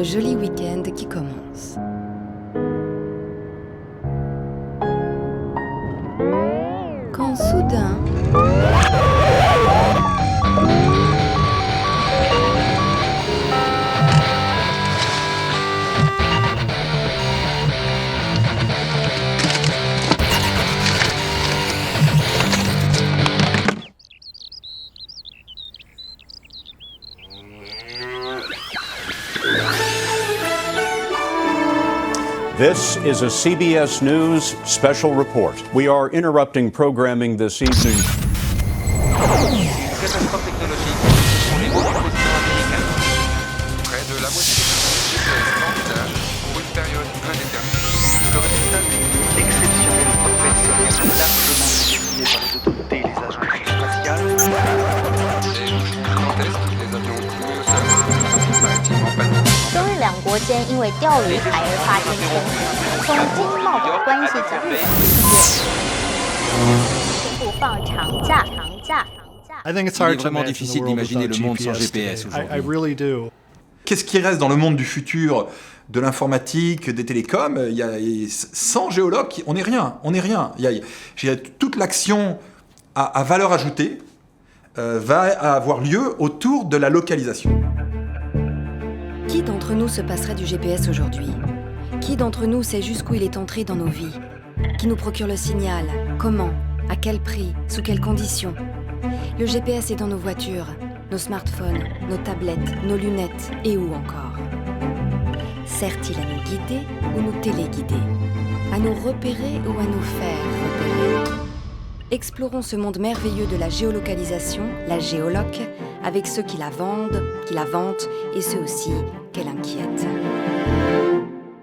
le joli week-end qui commence. Quand soudain... This is a CBS News special report. We are interrupting programming this evening. Catastrophe technologique, ce sont les mots du continent américain. Près de la moitié des envisage pour une période indéterminée. Le résultat d'une exceptionnelle tempête solaire largement multipliée par les autorités et les agences spatiales. Des bouches gigantesques, des avions cloués au sol, maritiment paniqués. 中日两国间因为钓鱼台而发生冲突，从经贸的关系角度不放长假。 I think it's Il est hard to vraiment imagine the difficile world d'imaginer without le monde sans GPS GPS today. I aujourd'hui. really do. Qu'est-ce qui reste dans le monde du futur, de l'informatique, des télécoms? Sans géologue, on n'est rien. Toute l'action à valeur ajoutée va avoir lieu autour de la localisation. Qui d'entre nous se passerait du GPS aujourd'hui? Qui d'entre nous sait jusqu'où il est entré dans nos vies? Qui nous procure le signal? Comment? À quel prix? Sous quelles conditions? Le GPS est dans nos voitures, nos smartphones, nos tablettes, nos lunettes et où encore? Sert-il à nous guider ou nous téléguider? À nous repérer ou à nous faire repérer? Explorons ce monde merveilleux de la géolocalisation, la géoloc, avec ceux qui la vendent, qui la vantent et ceux aussi qu'elle inquiète.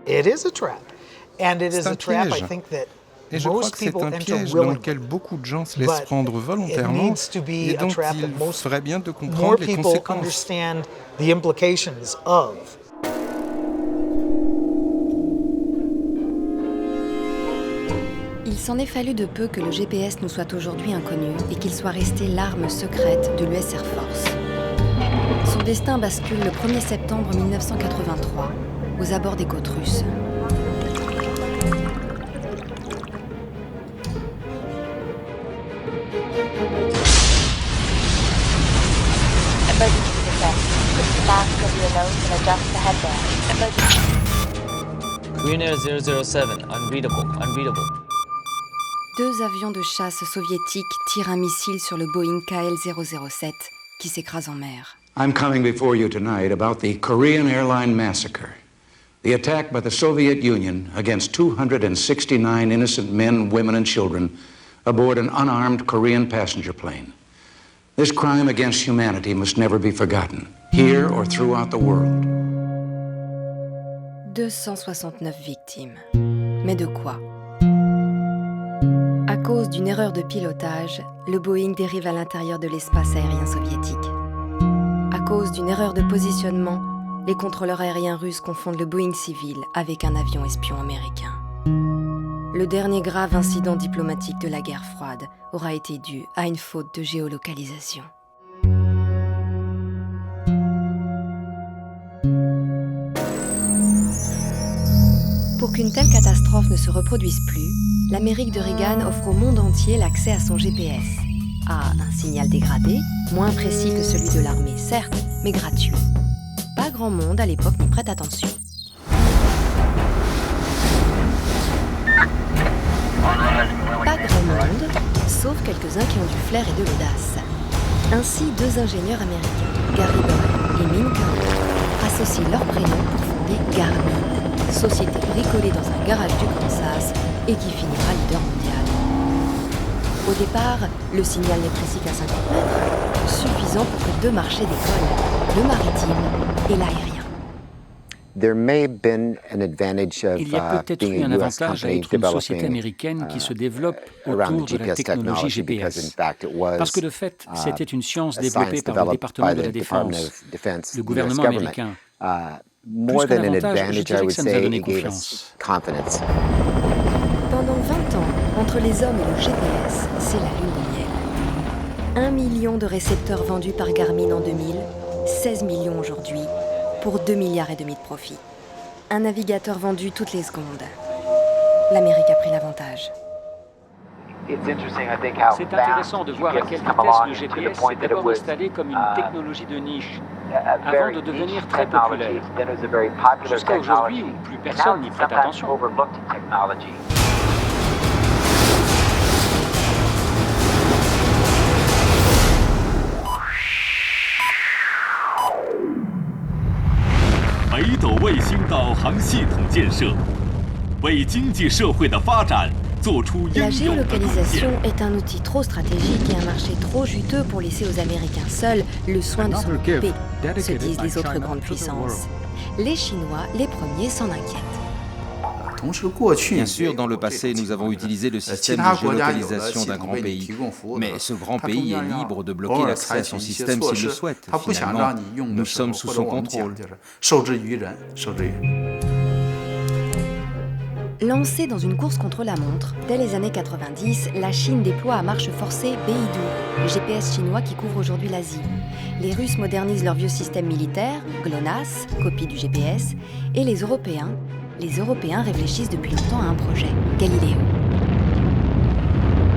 It is a trap. And it is C'est un a trap, I piège. think, that Et je crois most que c'est people un enter piège dans willingly. lequel beaucoup de gens se laissent But prendre it volontairement needs to be et a dont trap that il most ferait bien de more comprendre les people conséquences. understand the implications of. Il s'en est fallu de peu que le GPS nous soit aujourd'hui inconnu et qu'il soit resté l'arme secrète de l'US Air Force. Son destin bascule le 1er septembre 1983, aux abords des côtes russes. Emergency defense. Put the mask over your nose and adjust the headband. Emergency. Korean Air 007, unreadable. Deux avions de chasse soviétiques tirent un missile sur le Boeing KL-007 qui s'écrase en mer. I'm coming before you tonight about the Korean airline massacre. The attack by the Soviet Union against 269 innocent men, women, and children aboard an unarmed Korean passenger plane. This crime against humanity must never be forgotten, here or throughout the world. 269 victimes. Mais de quoi? À cause d'une erreur de pilotage, le Boeing dérive à l'intérieur de l'espace aérien soviétique. À cause d'une erreur de positionnement, les contrôleurs aériens russes confondent le Boeing civil avec un avion espion américain. Le dernier grave incident diplomatique de la guerre froide aura été dû à une faute de géolocalisation. Pour qu'une telle catastrophe ne se reproduise plus, l'Amérique de Reagan offre au monde entier l'accès à son GPS. À un signal dégradé, moins précis que celui de l'armée, certes, mais gratuit. Pas grand monde à l'époque n'y prête attention. Pas grand monde, sauf quelques-uns qui ont du flair et de l'audace. Ainsi, deux ingénieurs américains, Gary Burrell et Min Carter, associent leurs prénoms pour fonder Garmin, société bricolée dans un garage du Kansas et qui finira leader mondial. Au départ, le signal n'est précis qu'à 50 mètres, suffisant pour que deux marchés décollent, le maritime et l'aérien. Il y a peut-être eu un avantage à être une société américaine qui se développe autour de la technologie GPS, parce que de fait, c'était une science développée par le département de la Défense, le gouvernement américain. Plus qu'un avantage, je dirais que ça nous a donné confiance. Pendant 20 ans, entre les hommes et le GPS, c'est la lune de miel. 1 million de récepteurs vendus par Garmin en 2000, 16 millions aujourd'hui, pour 2,5 milliards de profit. Un navigateur vendu toutes les secondes. L'Amérique a pris l'avantage. C'est intéressant de voir à quelle vitesse le GPS s'est d'abord installé comme une technologie de niche, avant de devenir très populaire. Jusqu'à aujourd'hui où plus personne n'y prête attention. La géolocalisation est un outil trop stratégique et un marché trop juteux pour laisser aux Américains seuls le soin de s'en occuper, se disent les autres grandes puissances. Les Chinois, les premiers, s'en inquiètent. Bien sûr, dans le passé, nous avons utilisé le système de géolocalisation d'un grand pays, mais ce grand pays est libre de bloquer l'accès à son système s'il le souhaite. Finalement, nous sommes sous son contrôle. Lancée dans une course contre la montre, dès les années 90, la Chine déploie à marche forcée Beidou, le GPS chinois qui couvre aujourd'hui l'Asie. Les Russes modernisent leur vieux système militaire, GLONASS, copie du GPS, et les Européens réfléchissent depuis longtemps à un projet, Galileo.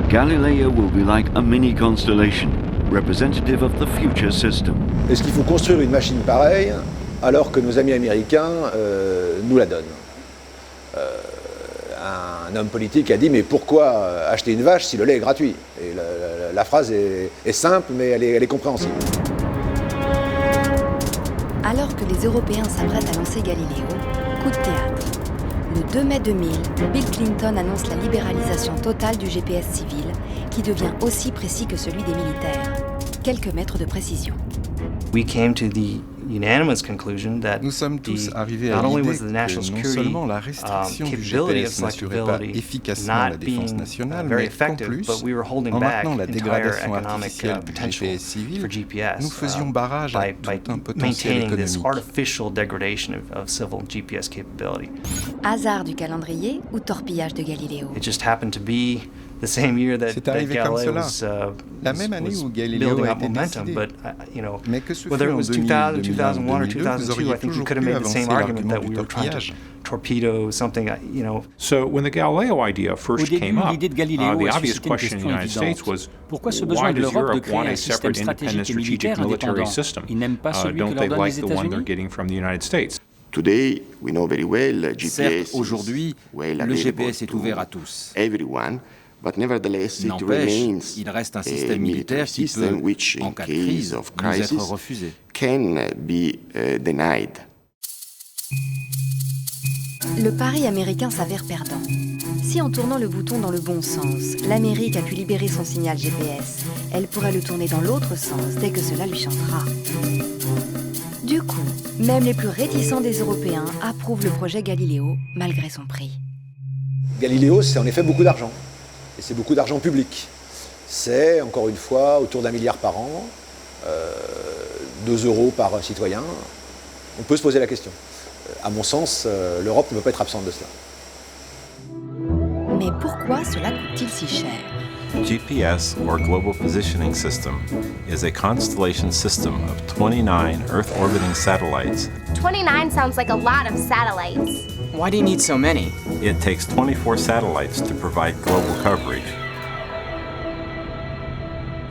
Galileo will be like a mini constellation, representative of the future system. Est-ce qu'il faut construire une machine pareille alors que nos amis américains nous la donnent? Un homme politique a dit « mais pourquoi acheter une vache si le lait est gratuit ?» Et la phrase est simple, mais elle est compréhensible. Alors que les Européens s'apprêtent à lancer Galileo, coup de théâtre. Le 2 mai 2000, Bill Clinton annonce la libéralisation totale du GPS civil, qui devient aussi précis que celui des militaires. Quelques mètres de précision. Nous sommes tous arrivés à l'idée que non seulement la restriction du GPS n'assurait pas efficacement la défense nationale, mais qu'en plus, en maintenant la dégradation artificielle du GPS civil, nous faisions barrage à tout un potentiel économique. Hasard du calendrier ou torpillage de Galileo? C'est arrivé comme cela, la même année où Galileo a été décidé. Mais que ce fût en 2000, 2001 ou 2002, vous auriez toujours pu avancer l'argument du torpillage. So when the Galileo idea first came up, the obvious question in the United States was, why does Europe want a separate independent strategic military system? Don't they like the one they're getting from the United States? Certes, aujourd'hui, le GPS est ouvert à tous. N'empêche, il reste un système militaire qui peut, en cas de crise, nous être refusé. Le pari américain s'avère perdant. Si en tournant le bouton dans le bon sens, l'Amérique a pu libérer son signal GPS, elle pourrait le tourner dans l'autre sens dès que cela lui chantera. Du coup, même les plus réticents des Européens approuvent le projet Galileo, malgré son prix. Galileo, c'est en effet beaucoup d'argent. Et c'est beaucoup d'argent public. C'est, encore une fois, autour d'1 milliard par an, 2 € par citoyen. On peut se poser la question. À mon sens, l'Europe ne peut pas être absente de cela. Mais pourquoi cela coûte-t-il si cher? GPS, or Global Positioning System, is a constellation system of 29 Earth-orbiting satellites. 29 sounds like a lot of satellites. Why do you need so many? It takes 24 satellites to provide global coverage.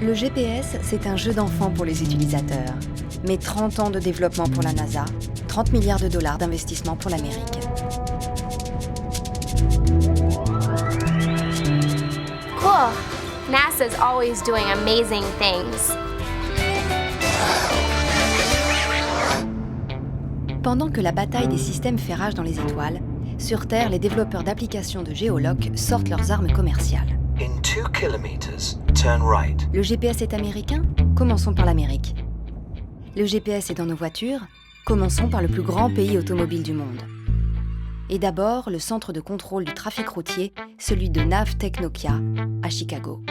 Le GPS, c'est un jeu d'enfant pour les utilisateurs. Mais 30 ans de développement pour la NASA, 30 milliards de dollars d'investissement pour l'Amérique. Cool. NASA's always doing amazing things. Pendant que la bataille des systèmes fait rage dans les étoiles, sur Terre, les développeurs d'applications de géoloc sortent leurs armes commerciales. In 2 kilometers, turn right. Le GPS est américain? Commençons par l'Amérique. Le GPS est dans nos voitures? Commençons par le plus grand pays automobile du monde. Et d'abord, le centre de contrôle du trafic routier, celui de Navteq Nokia, à Chicago.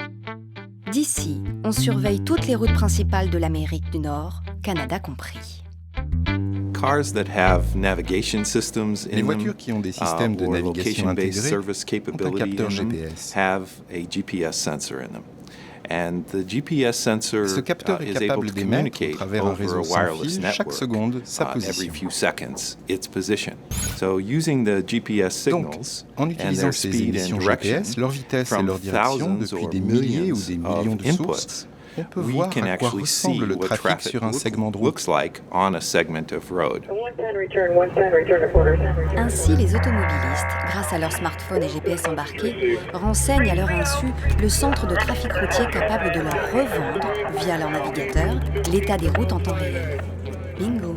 D'ici, on surveille toutes les routes principales de l'Amérique du Nord, Canada compris. Les voitures qui ont des systèmes de navigation intégrés ont un capteur GPS. Ce capteur est capable d'émettre au travers un réseau sans fil chaque seconde sa position. Donc, en utilisant ces émissions GPS, leur vitesse et leur direction depuis des milliers ou des millions de sources, on peut voir à quoi ressemble le trafic sur un segment de route. Ainsi, les automobilistes, grâce à leurs smartphones et GPS embarqués, renseignent à leur insu le centre de trafic routier capable de leur revendre, via leur navigateur, l'état des routes en temps réel. Bingo!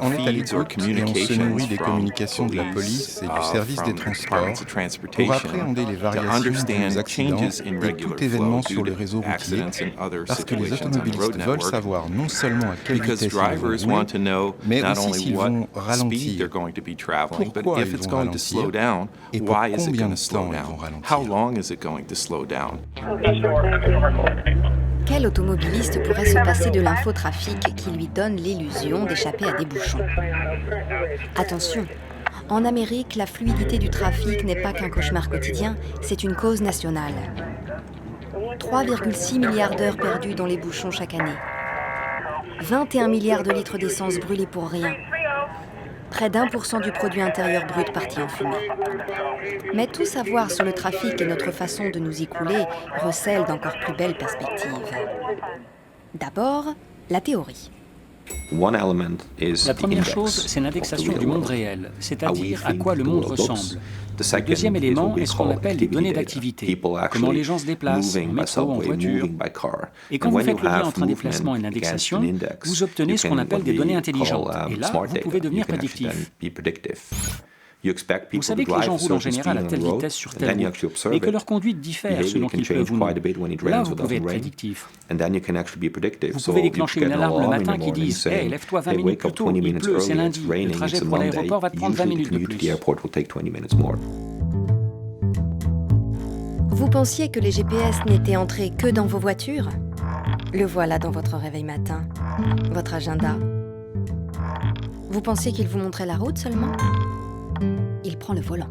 On est à l'écoute et on se nourrit des communications de la police et du service des transports pour appréhender les variations des accidents et tout événement sur le réseau routier, parce que les automobilistes veulent savoir non seulement à quelle vitesse ils vont rouler, mais aussi s'ils vont ralentir, pourquoi ils vont ralentir et pour combien de temps ils vont ralentir. Quel automobiliste pourrait se passer de l'infotrafic qui lui donne l'illusion d'échapper à des bouchons? Attention, en Amérique, la fluidité du trafic n'est pas qu'un cauchemar quotidien, c'est une cause nationale. 3,6 milliards d'heures perdues dans les bouchons chaque année. 21 milliards de litres d'essence brûlés pour rien. Près d'1% du produit intérieur brut parti en fumée. Mais tout savoir sur le trafic et notre façon de nous y couler recèle d'encore plus belles perspectives. D'abord, la théorie. La première chose, c'est l'indexation du monde réel, c'est-à-dire à quoi le monde ressemble. Le deuxième élément est ce qu'on appelle les données d'activité, comment les gens se déplacent, en métro, en voiture. Et quand vous faites le lien entre un déplacement et une indexation, vous obtenez ce qu'on appelle des données intelligentes. Et là, vous pouvez devenir prédictif. Vous savez que les gens roulent en général à telle vitesse sur telle route et que leur conduite diffère selon qu'ils peuvent ou non. Là, vous pouvez être prédictif. Vous pouvez déclencher une alarme le matin qui dise « Hey, lève-toi 20 minutes plus tôt, il pleut, c'est lundi, le trajet pour l'aéroport va te prendre 20 minutes de plus. » Vous pensiez que les GPS n'étaient entrés que dans vos voitures? Le voilà dans votre réveil matin, votre agenda. Vous pensiez qu'il vous montrait la route seulement? Il prend le volant.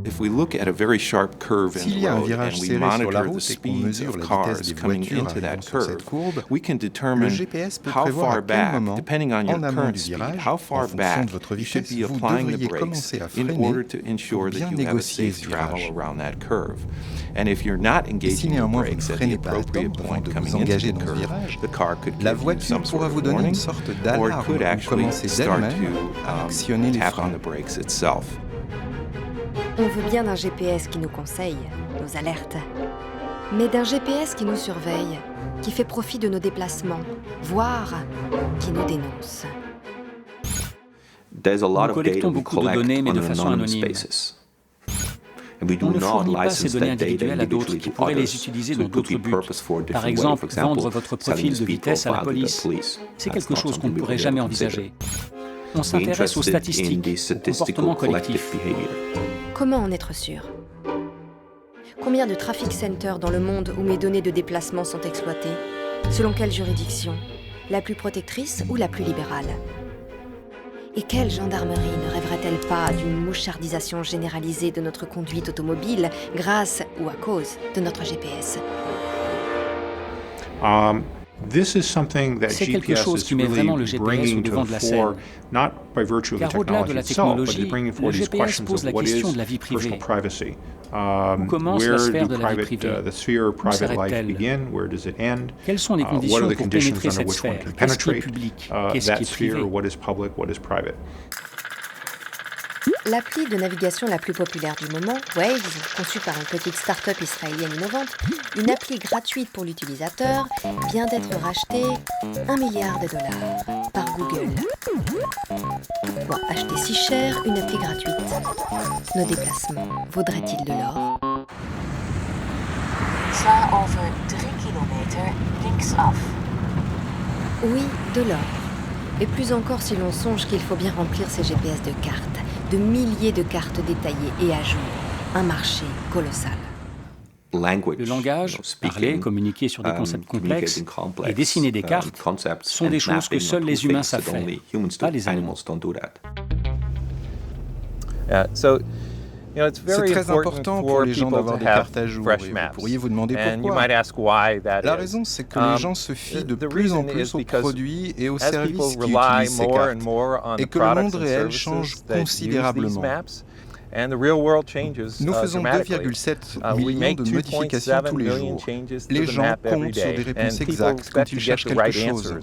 S'il y a un virage serré sur la route et qu'on mesure la vitesse des voitures arrivant sur cette courbe, le GPS peut prévoir à quel moment, en amont du virage, en fonction de votre vitesse, vous devriez commencer à freiner pour bien négocier ce virage. Et si néanmoins vous ne freinez pas à temps avant de vous engager dans ce virage, la voiture pourra vous donner une sorte d'alarme ou commencer d'elle-même à actionner les freins. On veut bien d'un GPS qui nous conseille, nous alerte, mais d'un GPS qui nous surveille, qui fait profit de nos déplacements, voire qui nous dénonce. Nous collectons beaucoup de données, mais de façon anonyme. On ne fournit pas ces données individuelles à d'autres qui pourraient les utiliser dans d'autres buts. Par exemple, vendre votre profil de vitesse à la police. C'est quelque chose qu'on ne pourrait jamais envisager. On s'intéresse aux statistiques, au comportement collectif. Comment en être sûr? Combien de traffic centers dans le monde où mes données de déplacement sont exploitées? Selon quelle juridiction? La plus protectrice ou la plus libérale? Et quelle gendarmerie ne rêverait-elle pas d'une mouchardisation généralisée de notre conduite automobile grâce ou à cause de notre GPS? C'est quelque chose qui met vraiment le GPS au devant de la scène. Car au-delà de la technologie, le GPS pose la question de la vie privée. Où commence la sphère de la vie privée? Où s'arrête-t-elle? Quelles sont les conditions pour pénétrer cette sphère? Qu'est-ce qui est public? Qu'est-ce qui est privé? L'appli de navigation la plus populaire du moment, Waze, conçue par une petite start-up israélienne innovante, une appli gratuite pour l'utilisateur, vient d'être rachetée $1 milliard par Google. Pourquoi acheter si cher une appli gratuite? Nos déplacements vaudraient-ils de l'or? Sla over 3 kilometer links af. Oui, de l'or. Et plus encore si l'on songe qu'il faut bien remplir ces GPS de cartes, de milliers de cartes détaillées et à jour. Un marché colossal. Le langage, parler, communiquer sur des concepts complexes et dessiner des cartes sont des choses que seuls les humains savent faire, pas les animaux. C'est très important pour les gens d'avoir des cartes à jour, et vous pourriez vous demander pourquoi. La raison, c'est que les gens se fient de plus en plus aux produits et aux services qui utilisent ces cartes, et que le monde réel change considérablement. Nous faisons 2,7 millions de modifications tous les jours. Les gens comptent sur des réponses exactes quand ils cherchent quelque chose.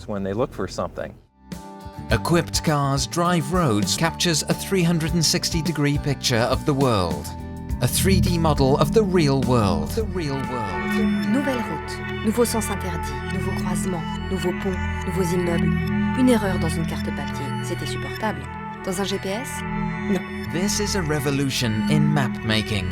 Equipped Cars Drive Roads captures a 360-degree picture of the world. A 3D model of the real world. Nouvelles routes, nouveaux sens interdits, nouveaux croisements, nouveaux ponts, nouveaux immeubles. Une erreur dans une carte papier, c'était supportable. Dans un GPS, non. This is a revolution in map making.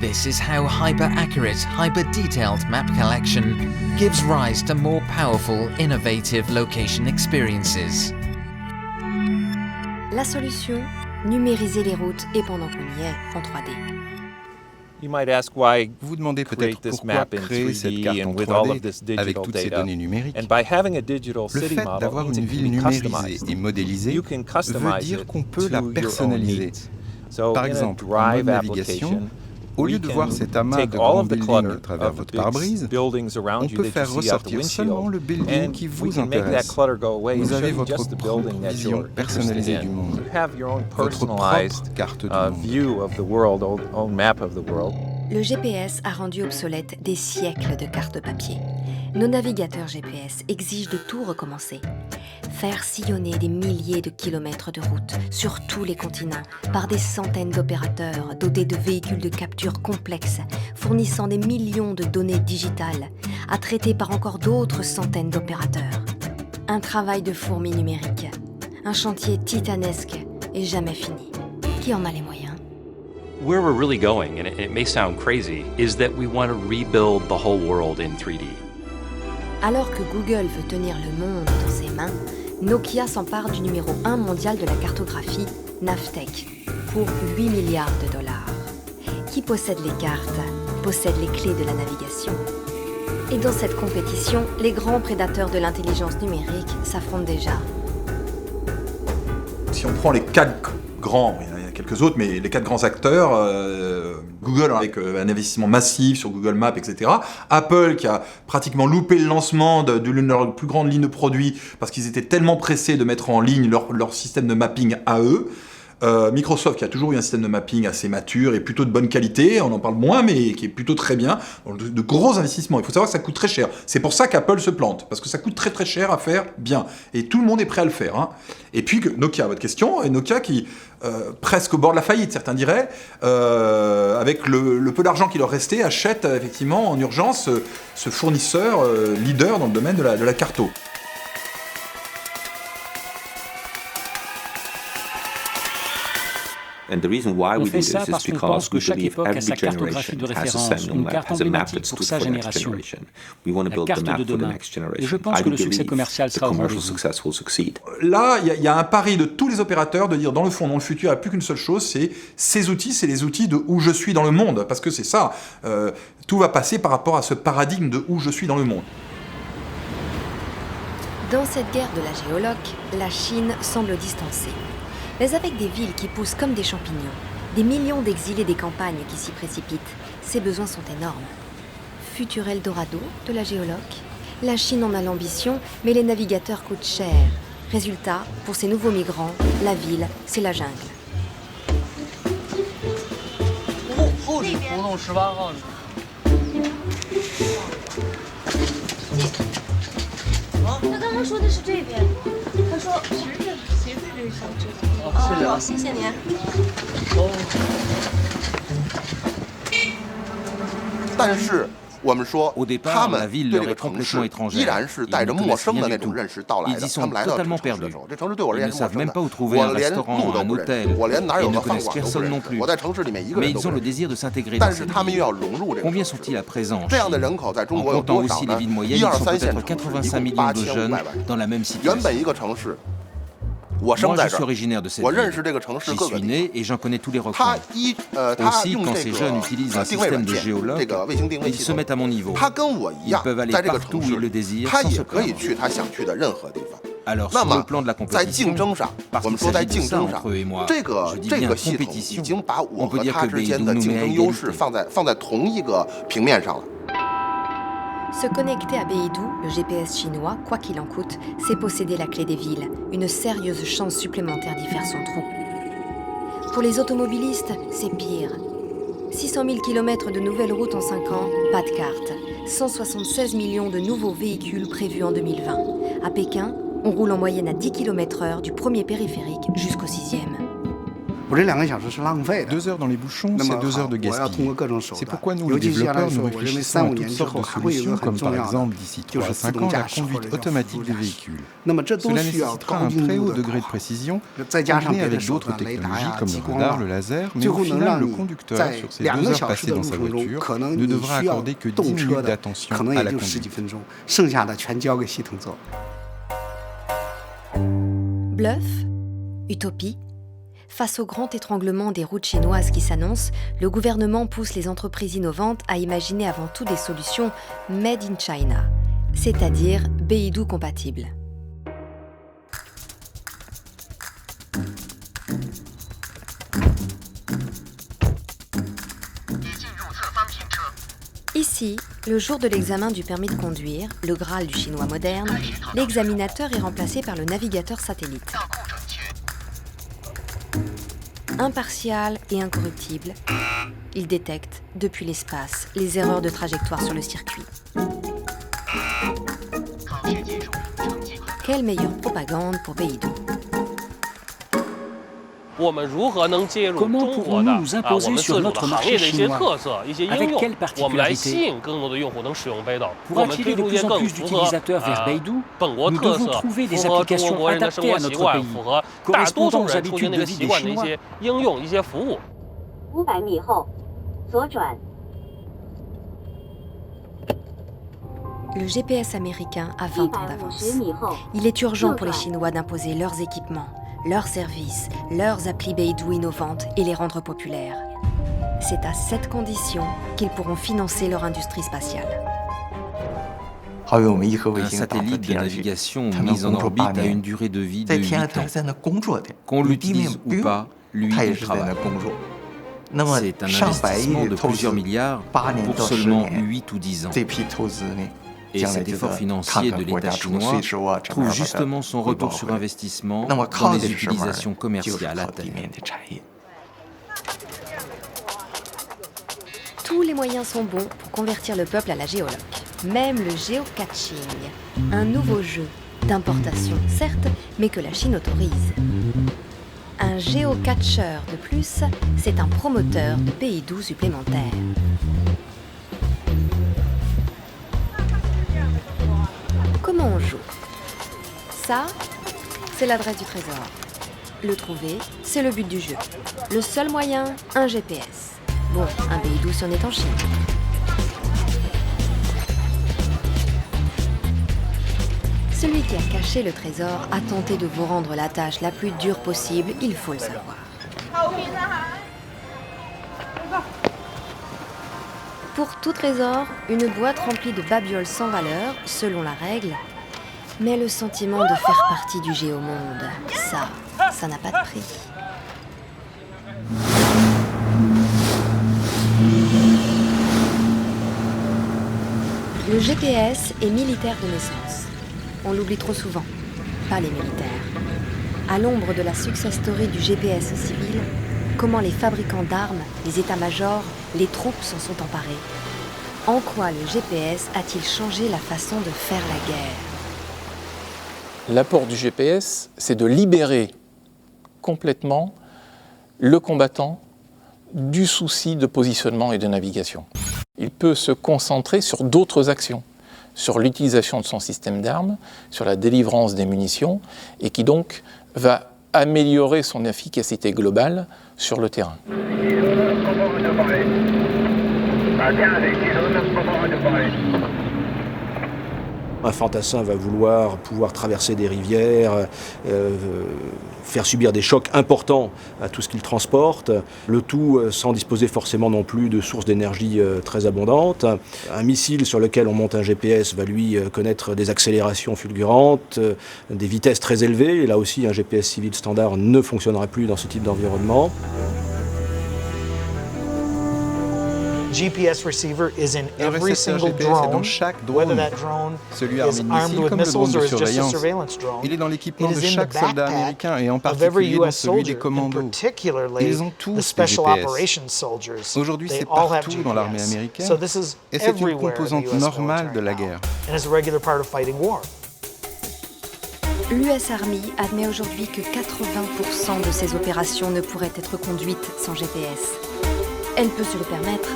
This is how hyper-accurate, hyper-detailed map collection gives rise to more powerful, innovative location experiences. La solution, numériser les routes et pendant qu'on y est, en 3D. Vous vous demandez peut-être pourquoi créer cette carte en 3D avec toutes ces données numériques. Le fait d'avoir une ville numérisée et modélisée veut dire qu'on peut la personnaliser. Par exemple, en mode navigation, au lieu de voir cet amas de grands buildings à travers votre pare-brise, on peut faire ressortir seulement le building qui vous intéresse. Vous avez votre propre vision personnalisée du monde, votre propre carte du monde. Le GPS a rendu obsolète des siècles de cartes papier. Nos navigateurs GPS exigent de tout recommencer. Faire sillonner des milliers de kilomètres de route sur tous les continents par des centaines d'opérateurs dotés de véhicules de capture complexes, fournissant des millions de données digitales, à traiter par encore d'autres centaines d'opérateurs. Un travail de fourmi numérique, un chantier titanesque et jamais fini. Qui en a les moyens? Where we're really going, and it may sound crazy, is that we want to rebuild the whole world in 3D. Alors que Google veut tenir le monde dans ses mains, Nokia s'empare du numéro 1 mondial de la cartographie, Navteq, pour 8 milliards de dollars. Qui possède les cartes, possède les clés de la navigation. Et dans cette compétition, les grands prédateurs de l'intelligence numérique s'affrontent déjà. Si on prend les 4 grands, il y en a quelques autres, mais les 4 grands acteurs, Google avec un investissement massif sur Google Maps, etc. Apple qui a pratiquement loupé le lancement de l'une de leurs plus grandes lignes de produits parce qu'ils étaient tellement pressés de mettre en ligne leur système de mapping à eux. Microsoft qui a toujours eu un système de mapping assez mature et plutôt de bonne qualité, on en parle moins mais qui est plutôt très bien, de gros investissements. Il faut savoir que ça coûte très cher. C'est pour ça qu'Apple se plante, parce que ça coûte très très cher à faire bien. Et tout le monde est prêt à le faire. Hein. Et puis Nokia, votre question, et Nokia qui, presque au bord de la faillite, certains diraient, avec le peu d'argent qui leur restait, achète effectivement en urgence ce fournisseur leader dans le domaine de la carto. On fait ça parce qu'on pense que chaque époque a sa cartographie de référence, une carte emblématique pour sa génération, la carte de demain. Et je pense que le succès commercial sera au rendez-vous. Là, il y a un pari de tous les opérateurs de dire, dans le fond, dans le futur, il n'y a plus qu'une seule chose, c'est ces outils, c'est les outils de où je suis dans le monde. Parce que c'est ça, tout va passer par rapport à ce paradigme de où je suis dans le monde. Dans cette guerre de la géoloc, la Chine semble distancée. Mais avec des villes qui poussent comme des champignons, des millions d'exilés des campagnes qui s'y précipitent, ses besoins sont énormes. Futur Eldorado de la géoloc, la Chine en a l'ambition, mais les navigateurs coûtent cher. Résultat, pour ces nouveaux migrants, la ville, c'est la jungle. Au départ, la ville leur est complètement étrangère. Ils ne connaissent rien du tout. Ils y sont totalement perdus. Ils ne savent même pas où trouver un restaurant, un hôtel. Ils ne connaissent personne non plus. Mais ils ont le désir de s'intégrer dans cette ville. Combien sont-ils à présent en Chine? En comptant aussi les villes moyennes, ils sont peut-être 85 millions de jeunes dans la même situation. Moi, je suis originaire de cette ville. J'y suis né et j'en connais tous les recoins. Aussi, quand ces jeunes utilisent un système de géologue, ils se mettent à mon niveau. Ils peuvent aller partout où ils le désirent sans se plaindre. Alors, sur le plan de la compétition, parce qu'il s'agit de ça entre eux et moi, je dis bien compétition, on peut dire que Beidou nous met à égalité. Se connecter à Beidou, le GPS chinois, quoi qu'il en coûte, c'est posséder la clé des villes, une sérieuse chance supplémentaire d'y faire son trou. Pour les automobilistes, c'est pire. 600 000 km de nouvelles routes en 5 ans, pas de carte. 176 millions de nouveaux véhicules prévus en 2020. À Pékin, on roule en moyenne à 10 km/h du premier périphérique jusqu'au 6e. 2 heures dans les bouchons, c'est 2 heures de gaspillage. C'est pourquoi nous, les développeurs, nous réfléchissons à toutes sortes de solutions, comme par exemple, d'ici 3 à 5 ans, la conduite automatique des véhicules. Cela nécessitera un très haut degré de précision, combiné avec d'autres technologies comme le radar, le laser, mais au final, le conducteur, sur ces 2 heures passées dans sa voiture, ne devra accorder que 10 minutes d'attention à la conduite. Bluff? Utopie? Face au grand étranglement des routes chinoises qui s'annonce, le gouvernement pousse les entreprises innovantes à imaginer avant tout des solutions made in China, c'est-à-dire Beidou compatibles. Ici, le jour de l'examen du permis de conduire, le Graal du chinois moderne, l'examinateur est remplacé par le navigateur satellite. Impartial et incorruptible, il détecte, depuis l'espace, les erreurs de trajectoire sur le circuit. Quelle meilleure propagande pour Beidou? Comment pourrons-nous nous imposer sur notre marché chinois? Avec quelles particularités? Pour attirer de plus en plus d'utilisateurs vers Beidou, nous devons trouver des applications adaptées à notre pays, correspondant aux habitudes de vie des Chinois. Le GPS américain a 20 ans d'avance. Il est urgent pour les Chinois d'imposer leurs équipements, leurs services, leurs applis Beidou innovantes et les rendre populaires. C'est à cette condition qu'ils pourront financer leur industrie spatiale. Un satellite de navigation mis en orbite a une durée de vie de 8 ans. Qu'on l'utilise ou pas, lui, il travaille. C'est un investissement de plusieurs milliards pour seulement 8 ou 10 ans. Et cet effort financier de l'État chinois trouve justement son retour sur investissement dans les utilisations commerciales à terre. Tous les moyens sont bons pour convertir le peuple à la géoloc. Même le géocaching, un nouveau jeu d'importation, certes, mais que la Chine autorise. Un géocatcheur de plus, c'est un promoteur de Beidou supplémentaire. Comment on joue? Ça, c'est l'adresse du trésor. Le trouver, c'est le but du jeu. Le seul moyen, un GPS. Bon, un Beidou si on est en Chine. Celui qui a caché le trésor a tenté de vous rendre la tâche la plus dure possible, il faut le savoir. Pour tout trésor, une boîte remplie de babioles sans valeur, selon la règle, mais le sentiment de faire partie du géomonde, ça n'a pas de prix. Le GPS est militaire de naissance. On l'oublie trop souvent, pas les militaires. À l'ombre de la success story du GPS civil, comment les fabricants d'armes, les états-majors, les troupes s'en sont emparés. En quoi le GPS a-t-il changé la façon de faire la guerre? L'apport du GPS, c'est de libérer complètement le combattant du souci de positionnement et de navigation. Il peut se concentrer sur d'autres actions, sur l'utilisation de son système d'armes, sur la délivrance des munitions, et qui donc va améliorer son efficacité globale sur le terrain. Un fantassin va vouloir pouvoir traverser des rivières, faire subir des chocs importants à tout ce qu'il transporte, le tout sans disposer forcément non plus de sources d'énergie très abondantes. Un missile sur lequel on monte un GPS va lui connaître des accélérations fulgurantes, des vitesses très élevées, et là aussi un GPS civil standard ne fonctionnera plus dans ce type d'environnement. GPS receiver is in every single drone, dans chaque whether drone. that drone Celui is armé de armed missiles with comme le drone missiles de or is just a surveillance. surveillance drone. Il est dans l'équipement It de is in chaque the soldat backpack américain et en of every particulier dans US celui des soldier, and commandos. particularly Ils ont the tous des special GPS. operations soldiers. Aujourd'hui, They c'est all have partout dans l'armée GPS. américaine So this is et c'est une everywhere in the composante US normale de military la now, guerre. and is a regular part of fighting war. L'US Army admet aujourd'hui que 80% de ses opérations ne pourraient être conduites sans GPS. Elle peut se le permettre.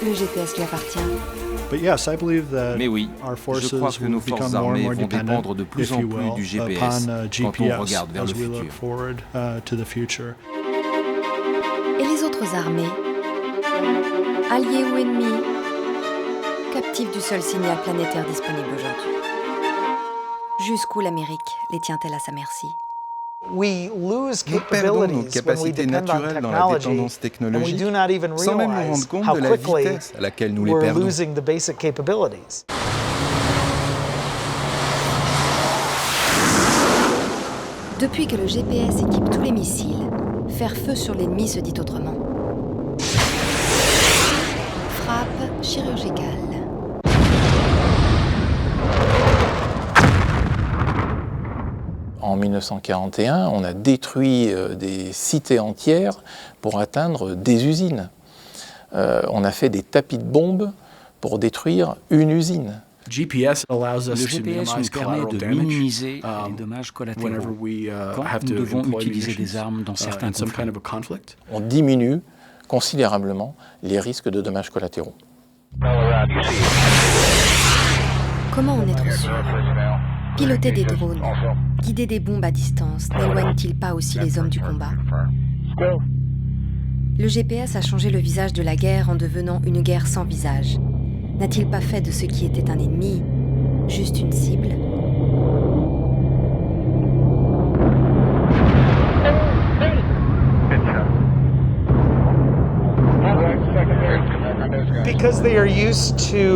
Le GPS lui appartient. Mais oui, je crois que nos forces armées vont dépendre de plus en plus du GPS quand on regarde vers le futur. Et les autres armées, alliées ou ennemies, captives du seul signal planétaire disponible aujourd'hui. Jusqu'où l'Amérique les tient-elle à sa merci? Nous perdons nos capacités naturelles dans la dépendance technologique sans même nous rendre compte de la vitesse à laquelle nous les perdons. Depuis que le GPS équipe tous les missiles, faire feu sur l'ennemi se dit autrement. Frappe chirurgicale. En 1941, on a détruit des cités entières pour atteindre des usines. On a fait des tapis de bombes pour détruire une usine. Le GPS nous permet de minimiser les dommages collatéraux quand nous devons utiliser des armes dans certains conflits. On diminue considérablement les risques de dommages collatéraux. Comment en être sûr? Piloter des drones, guider des bombes à distance, n'éloigne-t-il pas aussi les hommes du combat? Le GPS a changé le visage de la guerre en devenant une guerre sans visage. N'a-t-il pas fait de ce qui était un ennemi juste une cible?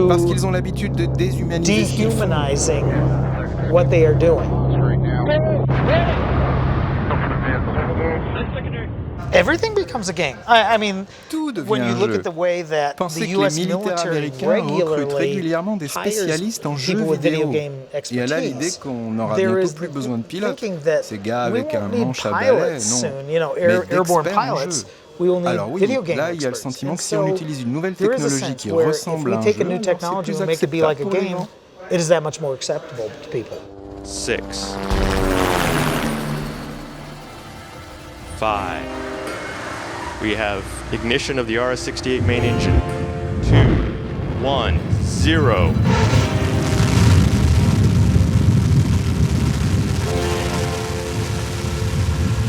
Parce qu'ils ont l'habitude de déshumaniser ce qu'ils font. What they are doing. Everything becomes a game. I mean, when you look at the way that the US military recrutent régulièrement des spécialistes en jeux vidéo. Et elle a l'idée qu'on n'aura bientôt plus besoin de pilotes. Ces gars avec un manche à balai, non. Mais d'experts en jeu. Alors oui, là il y a le sentiment que si on utilise une nouvelle technologie qui ressemble à un jeu, c'est plus acceptable pour les gens. It is that much more acceptable to people. 6, 5. We have ignition of the RS-68 main engine. 2, 1, 0.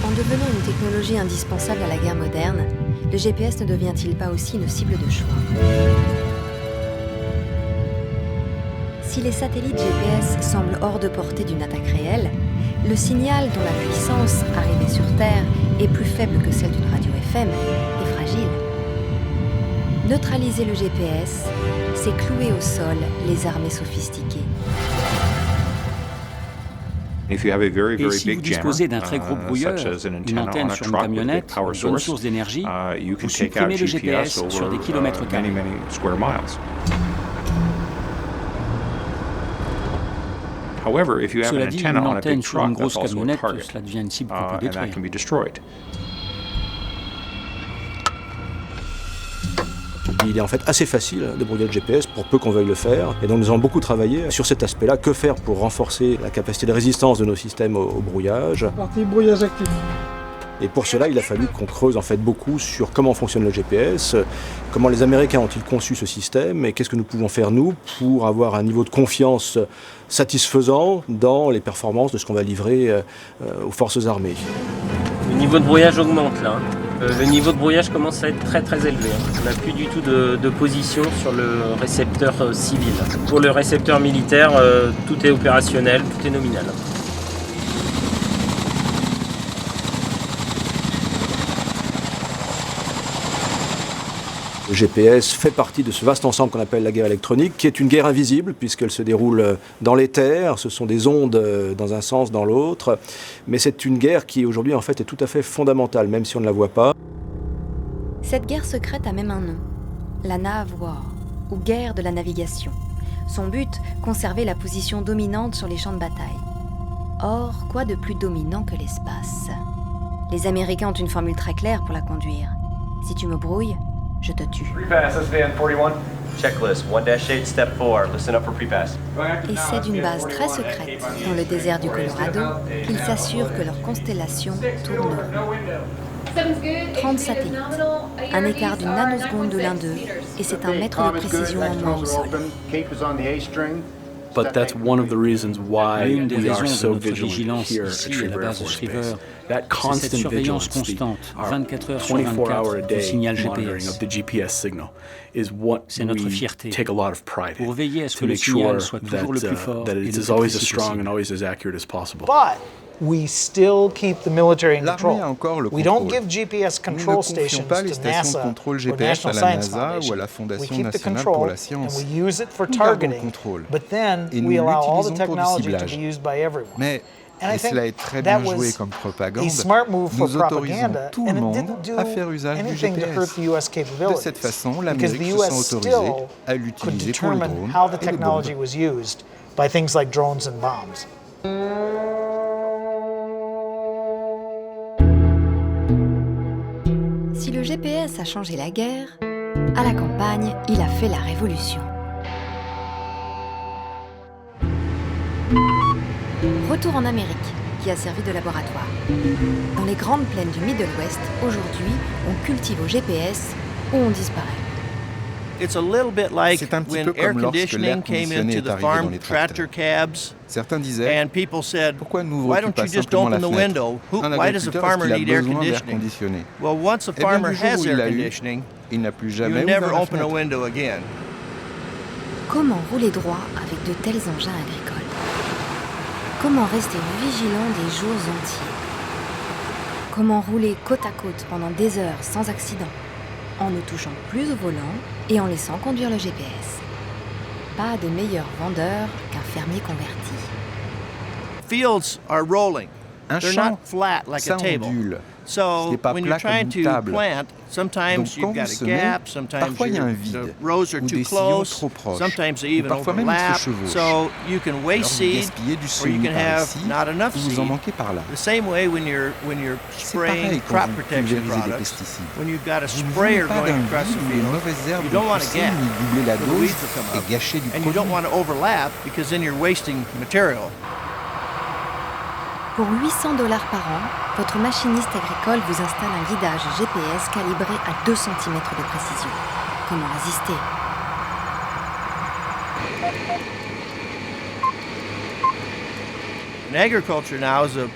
En devenant une technologie indispensable à la guerre moderne, le GPS ne devient-il pas aussi une cible de choix? Si les satellites GPS semblent hors de portée d'une attaque réelle, le signal dont la puissance, arrivée sur Terre, est plus faible que celle d'une radio FM est fragile. Neutraliser le GPS, c'est clouer au sol les armées sophistiquées. Et si vous disposez d'un très gros brouilleur, une antenne sur une camionnette, une bonne source d'énergie, vous supprimez le GPS sur des kilomètres carrés. Cela dit, une antenne sur une grosse camionnette, cela devient une cible qu'on peut détruire. Il est en fait assez facile de brouiller le GPS pour peu qu'on veuille le faire. Et donc nous avons beaucoup travaillé sur cet aspect-là. Que faire pour renforcer la capacité de résistance de nos systèmes au brouillage? Brouillage actif. Et pour cela, il a fallu qu'on creuse en fait beaucoup sur comment fonctionne le GPS, comment les Américains ont-ils conçu ce système et qu'est-ce que nous pouvons faire nous pour avoir un niveau de confiance satisfaisant dans les performances de ce qu'on va livrer aux forces armées. Le niveau de brouillage augmente là. Le niveau de brouillage commence à être très très élevé. On n'a plus du tout de position sur le récepteur civil. Pour le récepteur militaire, tout est opérationnel, tout est nominal. Le GPS fait partie de ce vaste ensemble qu'on appelle la guerre électronique, qui est une guerre invisible, puisqu'elle se déroule dans l'éther, ce sont des ondes dans un sens, dans l'autre, mais c'est une guerre qui aujourd'hui en fait est tout à fait fondamentale, même si on ne la voit pas. Cette guerre secrète a même un nom, la Nav War, ou guerre de la navigation. Son but, conserver la position dominante sur les champs de bataille. Or, quoi de plus dominant que l'espace? Les Américains ont une formule très claire pour la conduire. Si tu me brouilles, je te tue. Prepass, SVN 41. Checklist 1-8, step 4. Listen up for prepass. Et c'est d'une base très secrète, dans le désert du Colorado, qu'ils s'assurent que leur constellation tourne rond. 30 satellites, un écart d'une nanoseconde de l'un d'eux, et c'est un mètre de précision en moins au sol. But that's one of the reasons why L'une des we are raisons de so notre vigilant vigilance here at ici à la Schriever Air base de Force Schriever, Base. That c'est constant cette surveillance vigilance, constante, our 24 heures sur 24 hour 24 a du day signal monitoring GPS. of the GPS signal is what C'est notre we fierté. take a lot of pride in. Pour veiller à ce To que le make signal sure soit toujours le plus fort that et it le is plus always as précis strong possible. and always as accurate as possible. But we still keep the military in control. L'armée a encore le We don't contrôle. give GPS Nous ne control confions stations pas les to stations de NASA contrôle or GPS à National la Science NASA ou Foundation. à la We Fondation keep the nationale pour control la science. and we use it for Nous gardons le targeting, contrôle but then et we nous allow all the l'utilisons pour du technology to ciblage. be used by everyone. Mais, And I et think cela est très that bien joué was comme propagande, a smart move for nous autorisons propaganda, tout le and it monde didn't do à faire usage du anything to hurt GPS. the U.S. De capabilities. cette façon, Because l'Amérique the se U.S. sent autorisée still à could l'utiliser pour le determine drone how the et les technology bombes. was used by things like drones and bombs. Si le GPS a changé la guerre, à la campagne, il a fait la révolution. Retour en Amérique, qui a servi de laboratoire. Dans les grandes plaines du Middle West, aujourd'hui, on cultive au GPS ou on disparaît. It's a little bit like C'est un petit when peu air comme lorsque l'air conditioning came conditionné into est the arrivé dans farm les tractor tracteurs. cabs, Certains disaient, and people said, pourquoi why n'ouvres-tu don't pas you just simplement open la the fenêtre? window? Un Why does a agriculteur, farmer est-ce need qu'il a air besoin d'air conditioning? conditionné? Well, once a Eh bien, farmer du jour has où air il l'a eu, conditioning, il n'a plus you jamais ouvert never la open a fenêtre. window again. Comment rouler droit avec de tels engins agricoles? Comment rester vigilant des jours entiers? Comment rouler côte à côte pendant des heures sans accident, en ne touchant plus au volant et en laissant conduire le GPS? Pas de meilleur vendeur qu'un fermier converti. Fields are rolling. Un They're champ, not flat like ça a table. ondule. Ce So n'est pas when plat you're trying comme une to table. plant, sometimes Donc, you've quand got vous a semez, gap, sometimes parfois il y a un the vide, rows are ou too des sillons close, trop proches, sometimes they ou even parfois même ils overlap. se chevauchent. So you can Alors waste vous seed, gaspillez du or you semis can par have ici, not enough ou vous en seed. manquez par là. The same way when you're C'est spraying pareil quand crop vous protection pulvérisez des products, pesticides. when you've got a Vous ne sprayer voulez pas going d'un across the vide où une field, mauvaise herbe you va don't want a pousser, gap, ni doubler la so the dose weeds will come et up. gâcher du And you don't produit. want to overlap because then you're wasting material. Pour 800 $ par an, votre machiniste agricole vous installe un guidage GPS calibré à 2 cm de précision. Comment résister? And agriculture now is a Et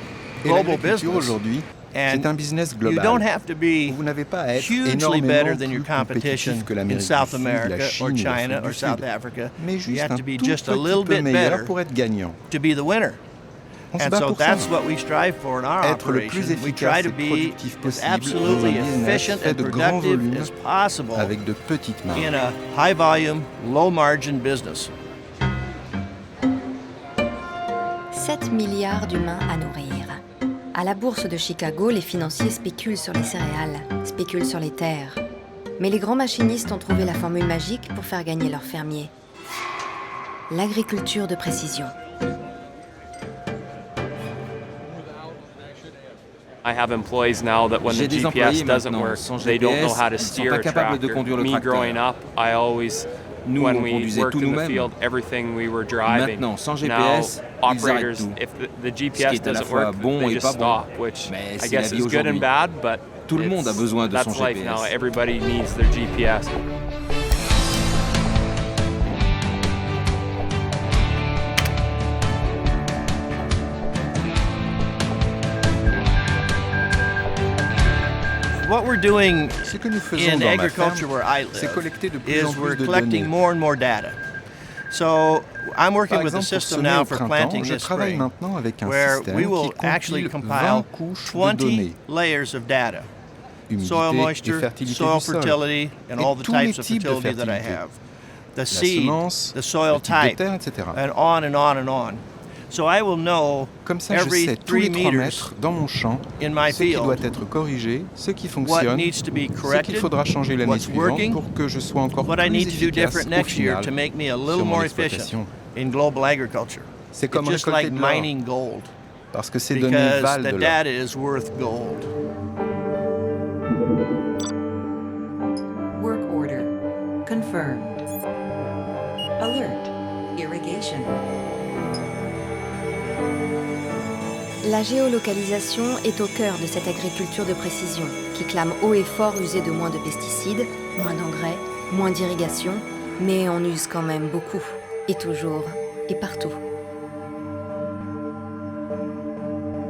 global l'agriculture business. aujourd'hui, And c'est un business you global. don't have to be Vous n'avez pas à être hugely énormément better than your plus competition compétitif que in l'Amérique South du Sud, la America Chine or ou China l'Afrique or du South Sud. Africa. Mais You juste have un to be tout just a petit little peu bit meilleur better pour être gagnant. to be the winner. On se And bat so pour that's ça. what we strive for in our Être le plus operation. We try efficace to et be productif as possible dans un absolutely business efficient fait and de grands productive volumes as possible avec de petites marges. in a high volume, low margin business. 7 milliards d'humains à nourrir. À la bourse de Chicago, les financiers spéculent sur les céréales, spéculent sur les terres. Mais les grands machinistes ont trouvé la formule magique pour faire gagner leurs fermiers. L'agriculture de précision. J'ai des employés maintenant, sans GPS, ils ne sont pas capables de conduire le tracteur. Nous, on conduisait tout nous-mêmes. Maintenant, sans GPS, ils arrêtent tout. Ce qui est à la fois bon et pas bon. Mais c'est la vie aujourd'hui. Tout le monde a besoin de son GPS. what we're doing Ce que nous faisons in dans ma agriculture ferme, where I c'est live collecter de plus is en plus we're de collecting données. more and more data. So I'm working Par with a exemple, pour system semer now au for printemps, planting je this travaille spring, maintenant avec un where système we will qui actually compile compile 20 couches de 20 données. layers of data. Humidité Soil et moisture, fertilité soil du sol. fertility, and Et all the tous les types of types de fertility that I fertilité. have. The La seed, semence, the soil le type de type, terre, etc. and on and on and on. So I will know Comme ça, je every sais tous 3 les 3 meters mètres dans mon champ in my ce qui field doit être corrigé, ce qui what fonctionne, needs to be ce qu'il corrected, faudra changer l'année what's suivante working, pour que je sois encore what I plus need to do efficace different au next year final to make me a sur little mon more efficient exploitation. in global agriculture. C'est It's comme just récolter like de l'or, mining gold, parce que ces données because valent the de l'or. data is worth gold. Work order confirmed. Alert. Irrigation. La géolocalisation est au cœur de cette agriculture de précision qui clame haut et fort user de moins de pesticides, moins d'engrais, moins d'irrigation, mais on use quand même beaucoup, et toujours, et partout.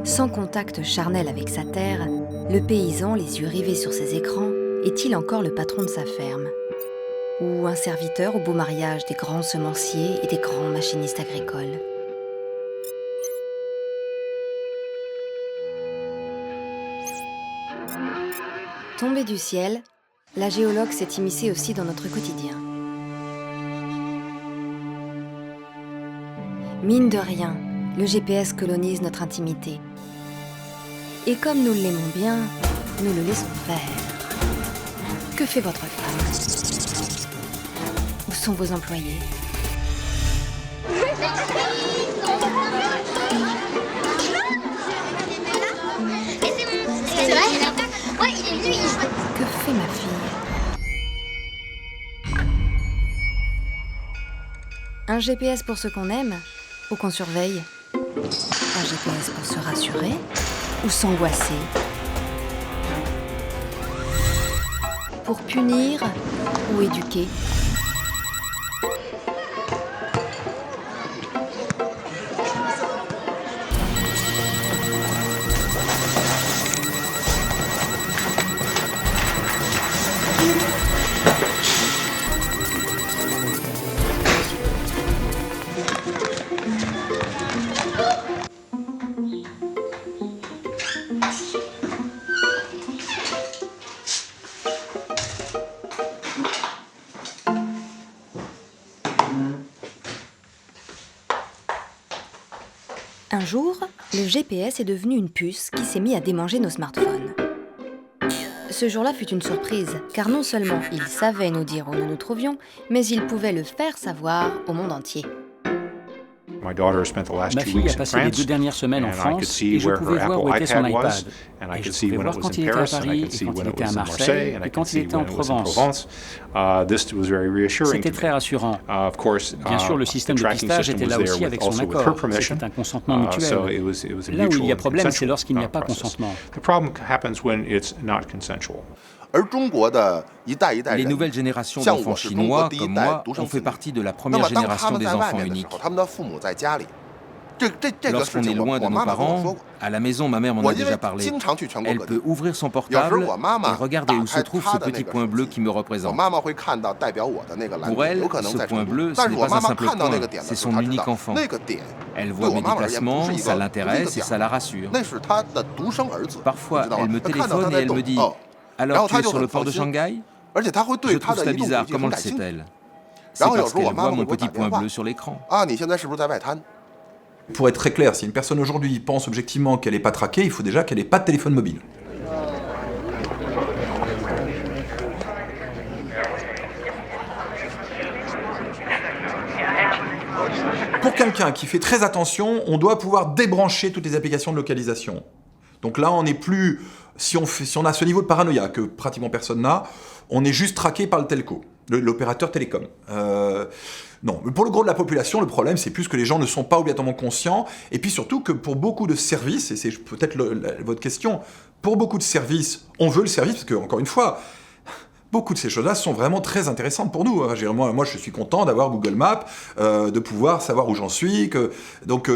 Sans contact charnel avec sa terre, le paysan, les yeux rivés sur ses écrans, est-il encore le patron de sa ferme? Ou un serviteur au beau mariage des grands semenciers et des grands machinistes agricoles? Tombée du ciel, la géologue s'est immiscée aussi dans notre quotidien. Mine de rien, le GPS colonise notre intimité. Et comme nous l'aimons bien, nous le laissons faire. Que fait votre femme? Où sont vos employés? Que fait ma fille? Un GPS pour ceux qu'on aime ou qu'on surveille? Un GPS pour se rassurer ou s'angoisser? Pour punir ou éduquer? Un jour, le GPS est devenu une puce qui s'est mis à démanger nos smartphones. Ce jour-là fut une surprise, car non seulement il savait nous dire où nous nous trouvions, mais il pouvait le faire savoir au monde entier. Ma fille a passé les 2 dernières semaines en France et je pouvais voir où était son iPad. Et je pouvais voir quand il était à Paris et quand il était à Marseille et quand il était en Provence. C'était très rassurant. Bien sûr, le système de pistage était là aussi avec son accord. C'était un consentement mutuel. Là où il y a problème, c'est lorsqu'il n'y a pas consentement. Les nouvelles générations d'enfants chinois, comme moi, ont fait partie de la première génération des enfants uniques. Lorsqu'on est loin de nos parents, à la maison, ma mère m'en a déjà parlé, elle peut ouvrir son portable et regarder où se trouve ce petit point bleu qui me représente. Pour elle, ce point bleu, ce n'est pas un simple point, c'est son unique enfant. Elle voit mes déplacements, ça l'intéresse et ça la rassure. Parfois, elle me téléphone et elle me dit « Alors, tu es sur le port de Shanghai ?» Je trouve ça bizarre, comment le sait-elle? C'est parce qu'elle voit mon petit point bleu sur l'écran. Pour être très clair, si une personne aujourd'hui pense objectivement qu'elle n'est pas traquée, il faut déjà qu'elle n'ait pas de téléphone mobile. Pour quelqu'un qui fait très attention, on doit pouvoir débrancher toutes les applications de localisation. Donc là, on n'est plus... Si on a ce niveau de paranoïa que pratiquement personne n'a, on est juste traqué par le telco, l'opérateur télécom. Non, mais pour le gros de la population, le problème, c'est plus que les gens ne sont pas obligatoirement conscients, et puis surtout que pour beaucoup de services, et c'est peut-être votre question, pour beaucoup de services, on veut le service, parce que, encore une fois, beaucoup de ces choses-là sont vraiment très intéressantes pour nous. Moi, je suis content d'avoir Google Maps, de pouvoir savoir où j'en suis, donc...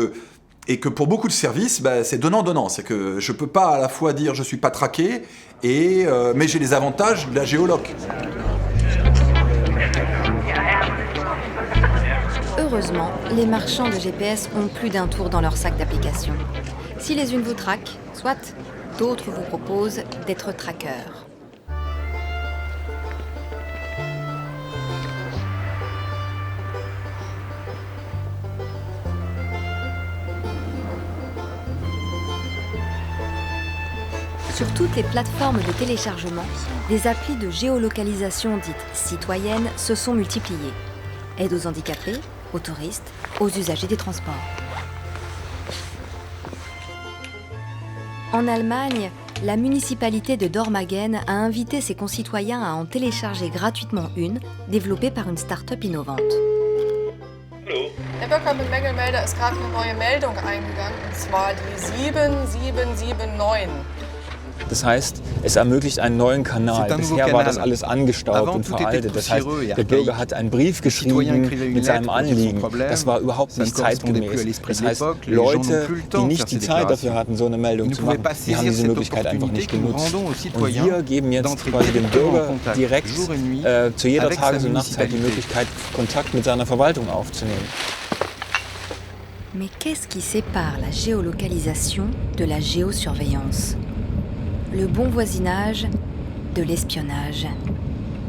Et que pour beaucoup de services, c'est donnant-donnant. C'est que je ne peux pas à la fois dire je ne suis pas traqué, mais j'ai les avantages de la géoloc. Heureusement, les marchands de GPS ont plus d'un tour dans leur sac d'applications. Si les unes vous traquent, soit, d'autres vous proposent d'être traqueurs. Sur toutes les plateformes de téléchargement, des applis de géolocalisation dites citoyennes se sont multipliées. Aide aux handicapés, aux touristes, aux usagers des transports. En Allemagne, la municipalité de Dormagen a invité ses concitoyens à en télécharger gratuitement une, développée par une start-up innovante. Der Bürgermelder ist gerade eine neue Meldung eingegangen, und zwar die 7779. Das heißt, es ermöglicht einen neuen Kanal. Bisher war das alles angestaubt und veraltet. Das heißt, der Bürger hat einen Brief geschrieben mit seinem Anliegen. Das war überhaupt nicht zeitgemäß. Das heißt, Leute, die nicht die Zeit dafür hatten, so eine Meldung zu machen, die haben diese Möglichkeit einfach nicht genutzt. Und wir geben jetzt quasi dem Bürger direkt zu jeder Tages- und Nachtzeit die Möglichkeit, Kontakt mit seiner Verwaltung aufzunehmen. Mais qu'est-ce qui sépare la géolocalisation de la géosurveillance? Le bon voisinage de l'espionnage.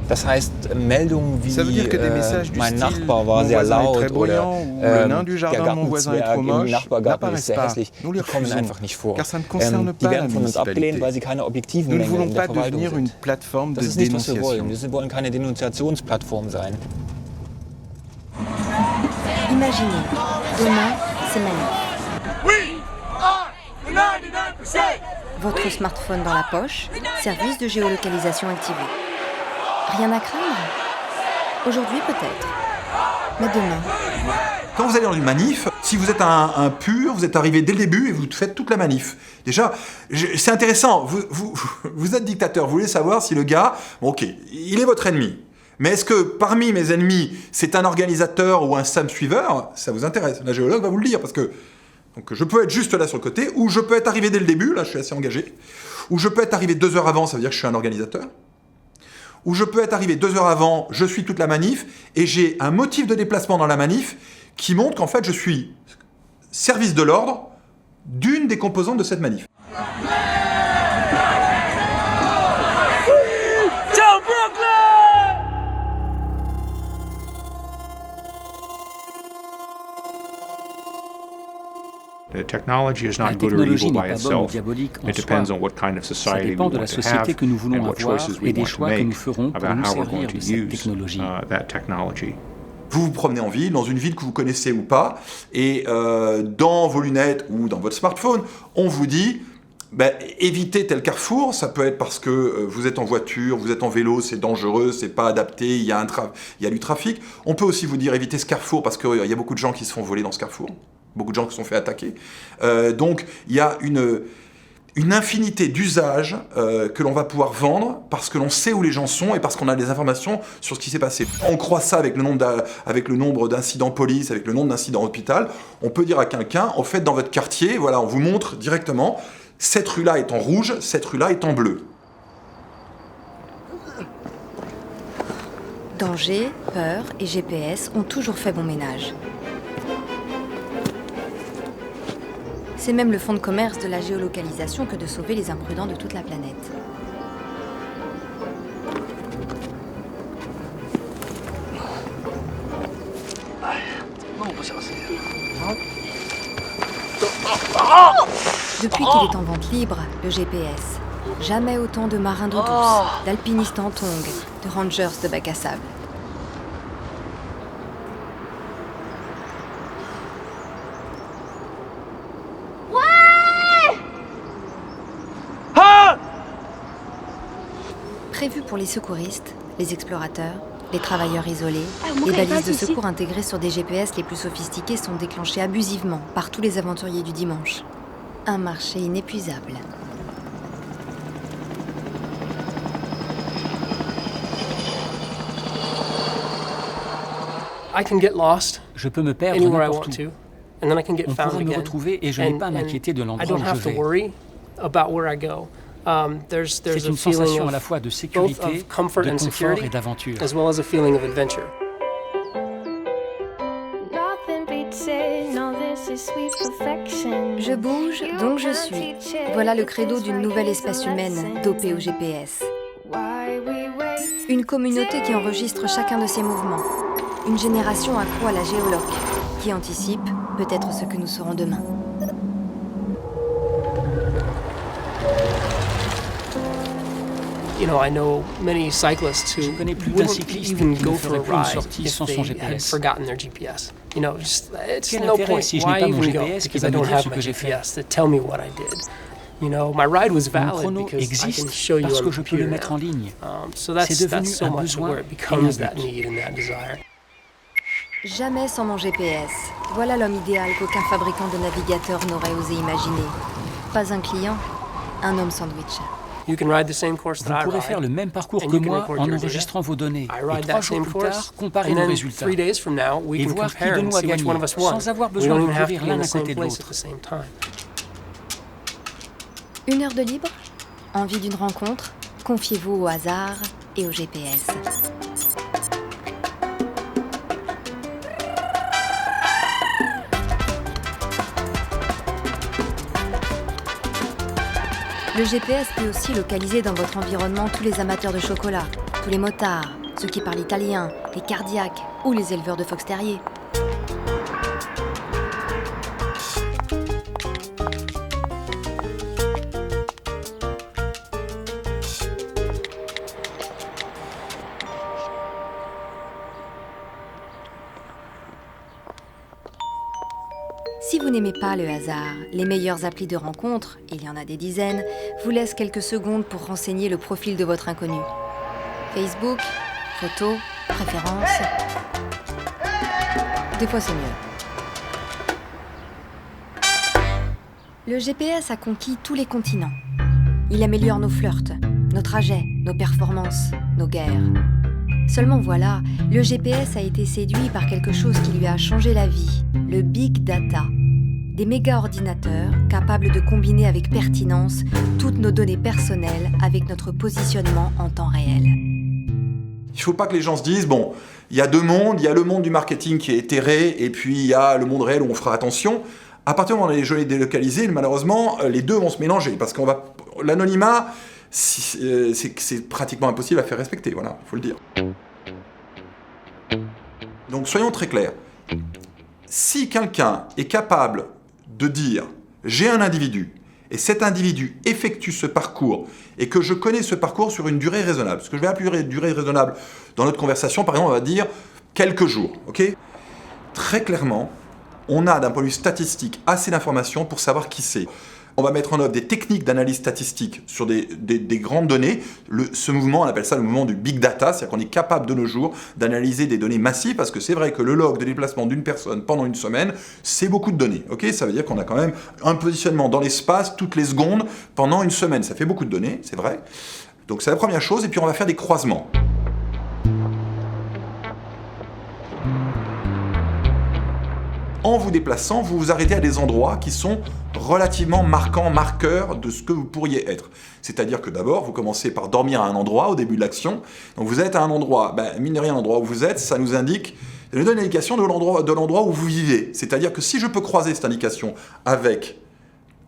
Das heißt, Meldungen wie mein Nachbar war sehr laut oder der Gartenzwerg im Nachbargarten ist sehr hässlich, die kommen einfach nicht vor. Die werden von uns abgelehnt, weil sie keine objektiven Mängel in der Verwaltung sind. Das ist nicht, was wir wollen. Wir wollen keine Denunziationsplattform sein. Imaginez, demain, c'est Manif. We are 99%. Votre smartphone dans la poche, service de géolocalisation activé. Rien à craindre? Aujourd'hui peut-être, mais demain. Quand vous allez dans une manif, si vous êtes un pur, vous êtes arrivé dès le début et vous faites toute la manif. Déjà, c'est intéressant, vous êtes dictateur, vous voulez savoir si le gars, ok, il est votre ennemi. Mais est-ce que parmi mes ennemis, c'est un organisateur ou un SAM-suiveur? Ça vous intéresse, la géologue va vous le dire, parce que donc je peux être juste là sur le côté, ou je peux être arrivé dès le début, là je suis assez engagé, ou je peux être arrivé 2 heures avant, ça veut dire que je suis un organisateur, ou je peux être arrivé 2 heures avant, je suis toute la manif, et j'ai un motif de déplacement dans la manif qui montre qu'en fait je suis service de l'ordre d'une des composantes de cette manif. The technology is not good or evil by itself. It depends on what kind of society we want to have and what choices we want to make about how we're going to use that technology. Vous vous promenez en ville, dans une ville que vous connaissez ou pas, et dans vos lunettes ou dans votre smartphone, on vous dit évitez tel carrefour. Ça peut être parce que vous êtes en voiture, vous êtes en vélo, c'est dangereux, c'est pas adapté, il y a du trafic. On peut aussi vous dire évitez ce carrefour parce qu'il y a beaucoup de gens qui se font voler dans ce carrefour. Beaucoup de gens qui se sont fait attaquer. Donc, il y a une infinité d'usages que l'on va pouvoir vendre parce que l'on sait où les gens sont et parce qu'on a des informations sur ce qui s'est passé. On croit ça avec le nombre d'incidents police, avec le nombre d'incidents hôpital. On peut dire à quelqu'un, en fait, dans votre quartier, voilà, on vous montre directement, cette rue-là est en rouge, cette rue-là est en bleu. Danger, peur et GPS ont toujours fait bon ménage. C'est même le fonds de commerce de la géolocalisation que de sauver les imprudents de toute la planète. Depuis qu'il est en vente libre, le GPS, jamais autant de marins d'eau douce, d'alpinistes en tongs, de rangers de bac à sable. Prévu pour les secouristes, les explorateurs, les travailleurs isolés, les balises de secours intégrées sur des GPS les plus sophistiqués sont déclenchées abusivement par tous les aventuriers du dimanche. Un marché inépuisable. Je peux me perdre n'importe où, On pourra me retrouver et je n'ai pas à m'inquiéter de l'endroit où je vais. C'est une sensation à la fois de sécurité, de confort et d'aventure. Je bouge, donc je suis. Voilà le credo d'une nouvelle espèce humaine dopée au GPS. Une communauté qui enregistre chacun de ses mouvements. Une génération accro à la géoloc, qui anticipe peut-être ce que nous serons demain. Je connais plus d'un cycliste qui ne ferait plus une sortie sans son GPS. Quel intérêt si je n'ai pas mon GPS qui va me dire ce que j'ai fait? Mon chrono existe parce que je peux le mettre en ligne. C'est devenu un besoin et un but. Jamais sans mon GPS. Voilà l'homme idéal qu'aucun fabricant de navigateur n'aurait osé imaginer. Pas un client, un homme sandwich. Vous pourrez faire le même parcours que moi en enregistrant vos données. Et 3 jours plus tard, comparer nos résultats. Et voir qui de nous a gagné, sans avoir besoin de courir l'un à côté de l'autre. 1 heure de libre? Envie d'une rencontre? Confiez-vous au hasard et au GPS. Le GPS peut aussi localiser dans votre environnement tous les amateurs de chocolat, tous les motards, ceux qui parlent italien, les cardiaques ou les éleveurs de fox terriers. Si vous n'aimez pas le hasard, les meilleures applis de rencontre, il y en a des dizaines, vous laissent quelques secondes pour renseigner le profil de votre inconnu. Facebook, photos, préférences. Des fois c'est mieux. Le GPS a conquis tous les continents. Il améliore nos flirts, nos trajets, nos performances, nos guerres. Seulement voilà, le GPS a été séduit par quelque chose qui lui a changé la vie, le Big Data. Des méga-ordinateurs capables de combiner avec pertinence toutes nos données personnelles avec notre positionnement en temps réel. Il ne faut pas que les gens se disent, bon, il y a 2 mondes, il y a le monde du marketing qui est éthéré, et puis il y a le monde réel où on fera attention. À partir du moment où on a les jeux délocalisés, malheureusement, les deux vont se mélanger, parce qu'on va... L'anonymat, c'est pratiquement impossible à faire respecter, voilà, il faut le dire. Donc soyons très clairs. Si quelqu'un est capable de dire « j'ai un individu » et cet individu effectue ce parcours et que je connais ce parcours sur une durée raisonnable, ce que je vais appeler durée raisonnable dans notre conversation, par exemple, on va dire quelques jours, ok ? Très clairement, on a d'un point de vue statistique assez d'informations pour savoir qui c'est. On va mettre en œuvre des techniques d'analyse statistique sur des grandes données. Ce mouvement, on appelle ça le mouvement du big data, c'est-à-dire qu'on est capable de nos jours d'analyser des données massives, parce que c'est vrai que le log de déplacement d'une personne pendant une semaine, c'est beaucoup de données. Okay, ça veut dire qu'on a quand même un positionnement dans l'espace toutes les secondes pendant une semaine. Ça fait beaucoup de données, c'est vrai. Donc c'est la première chose, et puis on va faire des croisements. En vous déplaçant, vous vous arrêtez à des endroits qui sont relativement marqueurs de ce que vous pourriez être. C'est-à-dire que d'abord, vous commencez par dormir à un endroit au début de l'action. Donc vous êtes à un endroit, mine de rien, l'endroit où vous êtes, ça nous indique, ça nous donne une indication de l'endroit où vous vivez. C'est-à-dire que si je peux croiser cette indication avec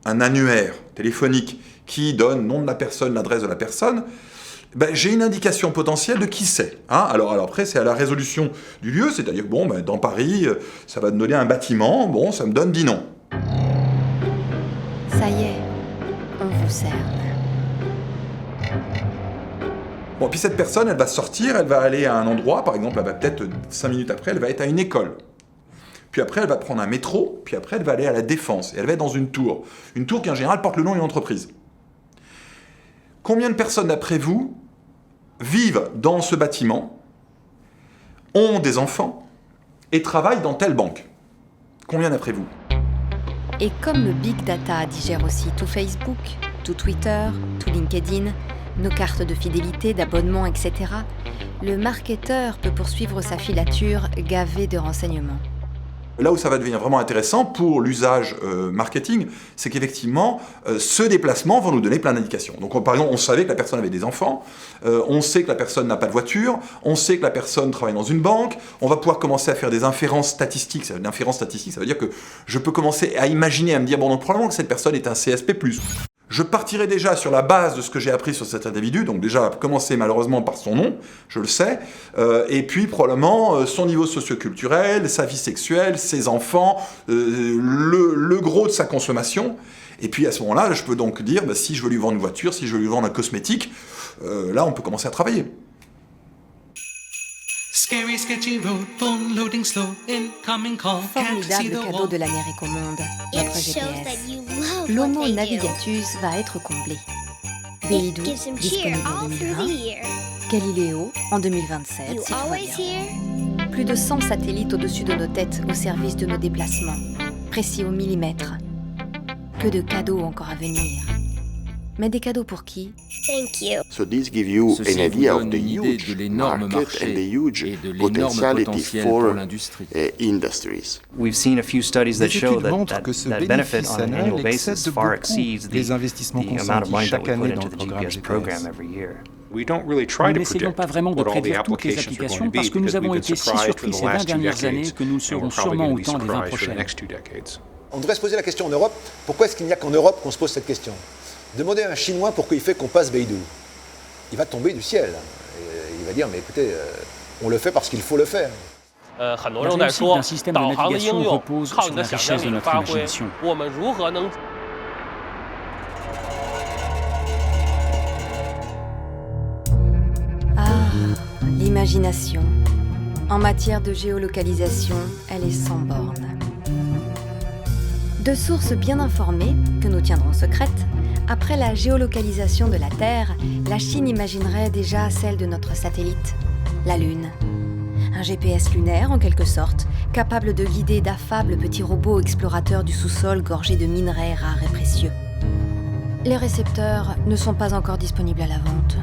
un annuaire téléphonique qui donne nom de la personne, l'adresse de la personne, j'ai une indication potentielle de qui c'est. Hein, alors après, c'est à la résolution du lieu, c'est-à-dire que dans Paris, ça va me donner un bâtiment, ça me donne 10 noms. Ça y est, on vous cerne. Bon, puis cette personne, elle va sortir, elle va aller à un endroit, par exemple, elle va peut-être 5 minutes après, elle va être à une école. Puis après, elle va prendre un métro, puis après, elle va aller à la Défense, et elle va être dans une tour. Une tour qui, en général, porte le nom d'une entreprise. Combien de personnes, d'après vous, vivent dans ce bâtiment, ont des enfants et travaillent dans telle banque? Combien d'après vous? Et comme le Big Data digère aussi tout Facebook, tout Twitter, tout LinkedIn, nos cartes de fidélité, d'abonnement, etc., le marketeur peut poursuivre sa filature gavée de renseignements. Là où ça va devenir vraiment intéressant pour l'usage marketing, c'est qu'effectivement, ce déplacement va nous donner plein d'indications. Donc par exemple, on savait que la personne avait des enfants, on sait que la personne n'a pas de voiture, on sait que la personne travaille dans une banque, on va pouvoir commencer à faire des inférences statistiques. L'inférence statistique, ça veut dire que je peux commencer à imaginer, à me dire, bon, donc probablement que cette personne est un CSP+. Je partirai déjà sur la base de ce que j'ai appris sur cet individu, donc déjà commencer malheureusement par son nom, je le sais, et puis probablement son niveau socio-culturel, sa vie sexuelle, ses enfants, le gros de sa consommation. Et puis à ce moment-là, je peux donc dire, si je veux lui vendre une voiture, si je veux lui vendre un cosmétique, là on peut commencer à travailler. Formidable cadeau de l'Amérique au monde, notre GPS. L'Homo Navigatus va être comblé. Beidou, disponible en 2020. Galileo, en 2027, si tout va bien. Plus de 100 satellites au-dessus de nos têtes au service de nos déplacements, précis au millimètre. Que de cadeaux encore à venir. Mais des cadeaux pour qui? So these give you an idea of the huge market and the huge potentiality for industries. We've seen a few studies that show that benefit on an annual basis far exceeds the amount of money that we put into the GPS program every year. Nous n'essayons pas vraiment de prédire toutes les applications parce que nous avons été si surpris ces 20 dernières années que nous le serons sûrement autant les 20 prochaines. On devrait se poser la question en Europe, pourquoi est-ce qu'il n'y a qu'en Europe qu'on se pose cette question? Demandez à un Chinois pourquoi il fait qu'on passe Beidou. Il va tomber du ciel. Et il va dire, mais écoutez, on le fait parce qu'il faut le faire. La réussite d'un système de navigation repose sur la richesse de notre imagination. Ah, l'imagination. En matière de géolocalisation, elle est sans borne. De sources bien informées, que nous tiendrons secrètes, après la géolocalisation de la Terre, la Chine imaginerait déjà celle de notre satellite, la Lune. Un GPS lunaire, en quelque sorte, capable de guider d'affables petits robots explorateurs du sous-sol gorgés de minerais rares et précieux. Les récepteurs ne sont pas encore disponibles à la vente.